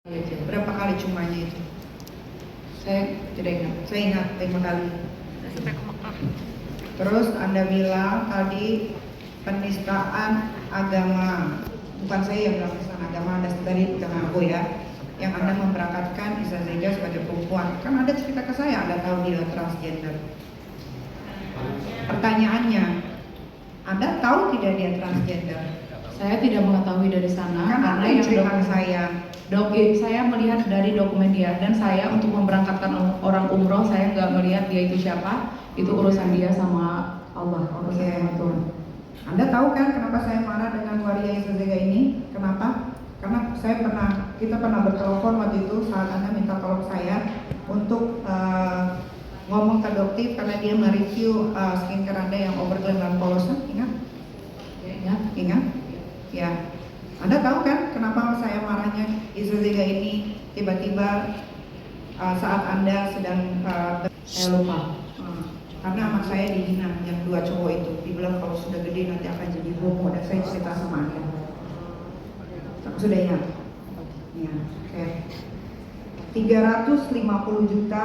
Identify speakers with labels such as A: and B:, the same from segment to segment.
A: Berapa kali cumanya itu? Saya tidak ingat. Saya ingat 5 kali.
B: Sampai ke Mekah.
A: Terus Anda bilang tadi penistaan agama. Bukan saya yang bilang penistaan agama, Anda tadi bukan aku ya. Yang Anda memberangkatkan Iza Zega sebagai perempuan. Kan ada cerita ke saya, Anda tahu dia transgender. Pertanyaannya, Anda tahu tidak dia transgender?
C: Saya tidak mengetahui dari sana
A: Karena yang cerita saya.
C: Saya melihat dari dokumen dia, dan saya untuk memberangkatkan orang umroh saya nggak melihat dia itu siapa, itu urusan dia sama Allah, urusan sama Tuhan.
A: Anda tahu kan kenapa saya marah dengan waria Iza Zega ini? Kenapa? Karena kita pernah bertelepon waktu itu saat Anda minta tolong saya untuk ngomong ke dokter karena dia mereview skincare Anda yang overglam dan polosan, ingat? Ingat? Ya. Anda tahu kan kenapa saya marahnya Iza Zega ini tiba-tiba saat Anda sedang
C: Saya lupa.
A: karena anak saya dihina yang 2 cowok itu, dibilang kalau sudah gede nanti akan jadi homo, dan saya cerita sama Anda. Sudah ingat? Ya, oke. 350 juta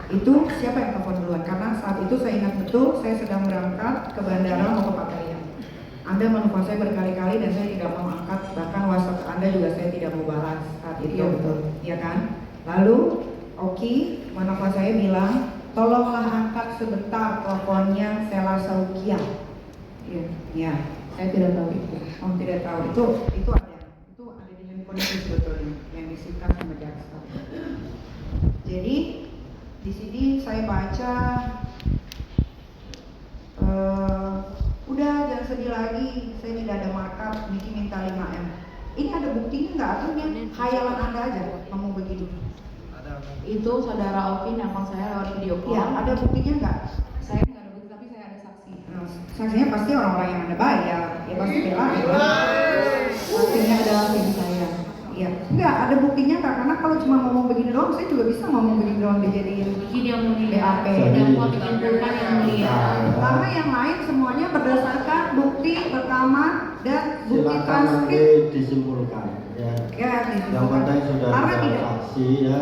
A: itu siapa yang telepon duluan? Karena saat itu saya ingat betul saya sedang berangkat ke bandara mau ke Pakaian. Anda menelpon saya berkali-kali dan saya tidak mau angkat, bahkan WhatsApp Anda juga saya tidak mau balas saat itu.
C: Iya betul.
A: Ya kan? Lalu Oki menelpon saya bilang, tolonglah angkat sebentar teleponnya Sela Saukia.
C: Iya.
A: Ya.
C: Saya tidak tahu itu.
A: Oh, tidak tahu. Itu ada di handphone itu sebetulnya yang disita sama jaksa. Jadi di sini saya baca udah jangan sedih lagi, saya tidak ada markup, Niki minta 5M. Ini ada buktinya nggak atau ini khayalan Anda aja ngomong begitu?
C: Itu saudara Oki nelpon saya lewat video call.
A: Iya, ada buktinya nggak?
C: Saya nggak ada bukti, tapi saya ada saksi.
A: Nah, saksinya pasti orang-orang yang Anda bayar, ya pasti bela ya.
C: Saksinya adalah tim saya.
A: Iya, enggak ada buktinya nggak? Karena kalau cuma ngomong begini doang, saya juga bisa ngomong begini doang dijadiin
C: Bikin yang mulia,
A: BAP.
C: yang mau dikumpulkan yang mulia.
A: Karena yang lain semuanya berdasarkan bukti rekaman dan bukti
D: Silakan
A: transkrip.
D: nanti disimpulkan ya.
A: Ya,
D: Yang penting sudah
A: karena
D: ada
A: tidak.
D: saksi ya.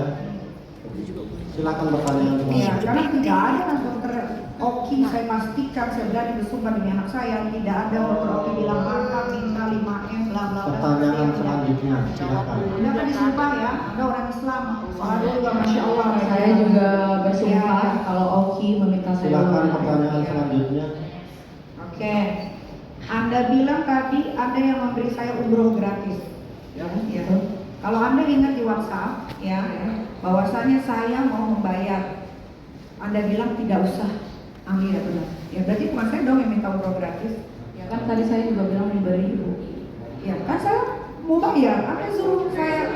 D: Silakan pertanyaan
A: Iya,
D: selanjutnya.
A: karena tidak ada dokter Oki, saya pastikan, saya berani bersumpah demi anak saya, tidak ada dokter Oki bilang markup minta 5M bla bla bla.
D: Pertanyaan selanjutnya, silakan.
A: Anda kan disumpah ya, Anda orang Islam. Soalnya juga Masya Allah.
C: Saya juga bersumpah kalau Oki meminta saya.
D: Silakan pertanyaan selanjutnya.
A: Oke, Anda bilang tadi Anda yang memberi saya umroh gratis. Ya. Kalau Anda ingat di WhatsApp, ya, bahwasanya saya mau membayar. Anda bilang tidak usah. Amin ya benar. Ya berarti bukan saya dong yang minta umroh gratis.
C: Ya kan tadi saya juga bilang diberi ibu.
A: Ya kan saya mau bayar. Anda suruh saya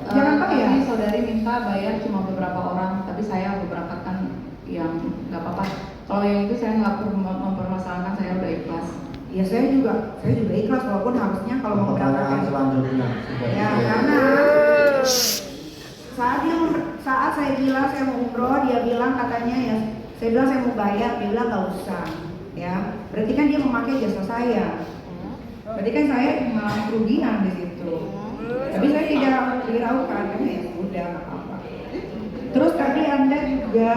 A: jangan bayar.
C: Tadi saudari minta bayar cuma beberapa orang, tapi saya memberangkatkan yang nggak apa-apa. Kalau yang itu saya nggak perlu mempermasalahkan, saya udah ikhlas.
A: Ya saya juga ikhlas walaupun harusnya kalau mau
D: Pertanyaan
A: berangkat.
D: selanjutnya. Sudah
A: Ya
D: dijawab.
A: karena saat saya bilang saya mau umroh, dia bilang katanya ya, saya bilang saya mau bayar, dia bilang nggak usah. Ya, berarti kan dia memakai jasa saya. Berarti kan saya mengalami kerugian di situ. Tapi saya tidak hiraukan, kan ya udah nggak apa-apa. Terus tadi Anda juga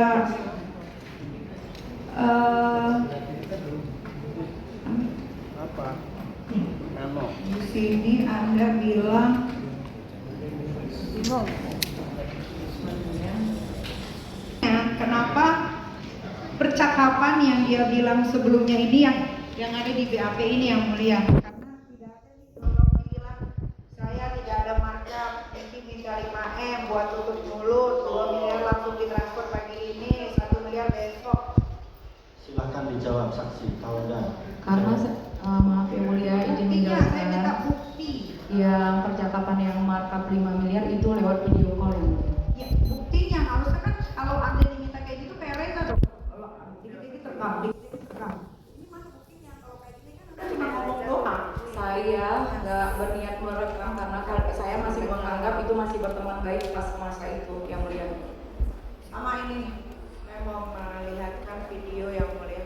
A: di sini Anda bilang kenapa percakapan yang dia bilang sebelumnya ini yang ada di BAP ini yang mulia? Karena tidak ada nih kalau dia bilang saya tidak ada markup, ini minta 5M buat tutup mulut, 2 miliar langsung ditransfer pagi ini, 1 miliar besok.
D: Silakan dijawab saksi. Tahu enggak?
C: Karena maaf yang mulia, izin
A: Buktinya saya minta
C: menjelaskan
A: bukti.
C: yang percakapan yang markup 5 miliar itu lewat video call yang mulia.
A: Ya buktinya harusnya kan kalau Anda diminta kayak gitu kayak Reza dong. Kalau dikit-dikit terekam, dikit-dikit terekam. Ini mana buktinya kalau kayak gini kan Anda cuma ngomong doang.
C: Saya nggak berniat merekam karena saya masih menganggap itu masih berteman baik pas masa itu yang mulia.
A: Sama ini, saya mau melihatkan video yang mulia.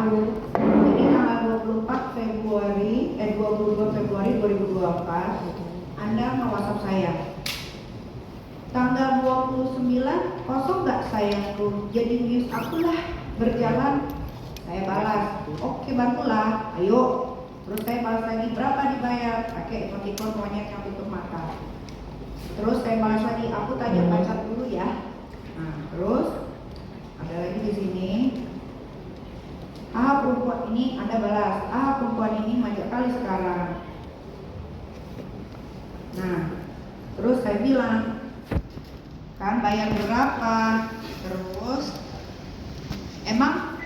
A: tahu. Ini tanggal 24 Februari, 22 Februari 2024, Anda nge-WhatsApp saya. Tanggal 29, kosong nggak sayangku? Jadi news aku lah, berjalan. Saya balas, oke bantulah, ayo. Terus saya balas lagi, berapa dibayar? Pakai emoticon monyet yang tutup mata. Terus saya balas lagi, aku tanya pacar dulu ya. Nah, terus ada lagi di sini. Ah, perempuan ini Anda balas, ah perempuan ini manja kali sekarang. Nah, terus saya bilang, kan bayar berapa? Terus emang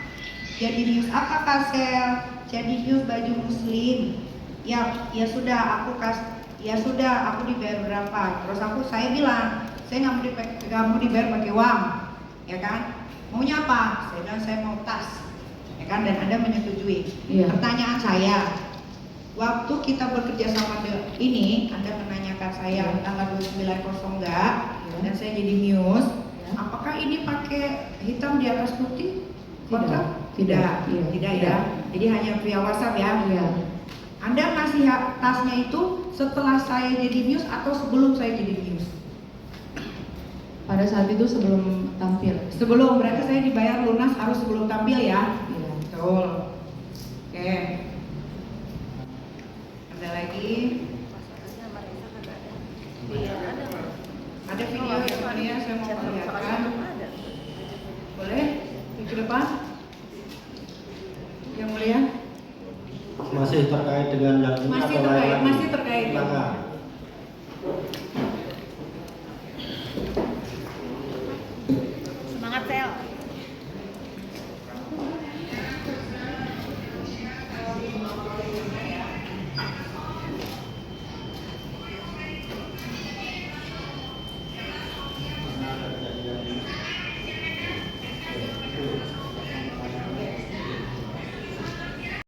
A: jadi news apa Kasel? Jadi news baju muslim. Ya sudah aku dibayar berapa? Terus saya bilang, saya nggak mau dibayar pakai uang, ya kan? Maunya apa? Saya bilang saya mau tas, ya kan? Dan Anda menyetujui.
C: Iya.
A: Pertanyaan saya, waktu kita bekerja sama ini, Anda menanyakan saya tanggal 29 kosong nggak? Dan saya jadi news. Apakah ini pakai hitam di atas putih? Kontrak?
C: Tidak. Iya.
A: Tidak ya. Jadi hanya via WhatsApp ya.
C: Iya.
A: Anda ngasih tasnya itu setelah saya jadi news atau sebelum saya jadi news?
C: Pada saat itu sebelum tampil.
A: Sebelum, berarti saya dibayar lunas harus sebelum tampil ya.
C: Iya.
A: Betul. Oke. Ada lagi? Ada video yang mulia saya mau perlihatkan. Boleh? Ke depan? Yang mulia?
D: Masih terkait dengan yang ini
A: Masih
D: atau lain
A: terkait,
D: lagi?
A: masih terkait.
D: Silakan.